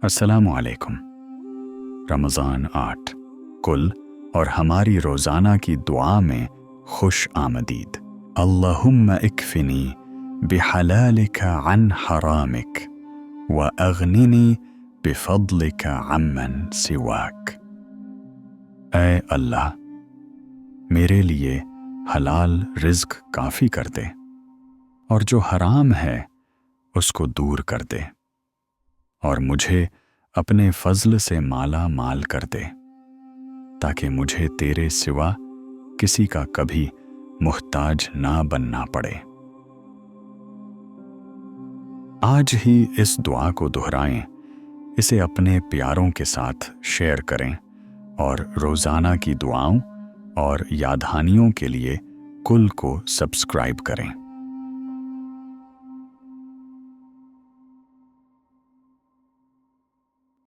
السلام علیکم۔ رمضان 8 کل اور ہماری روزانہ کی دعا میں خوش آمدید۔ اللہم اکفنی بحلالک عن حرامک واغننی بفضلک عمن سواک۔ اے اللہ، میرے لیے حلال رزق کافی کر دے اور جو حرام ہے اس کو دور کر دے، اور مجھے اپنے فضل سے مالا مال کر دے تاکہ مجھے تیرے سوا کسی کا کبھی محتاج نہ بننا پڑے۔ آج ہی اس دعا کو دہرائیں، اسے اپنے پیاروں کے ساتھ شیئر کریں اور روزانہ کی دعاؤں اور یادہانیوں کے لیے کل کو سبسکرائب کریں۔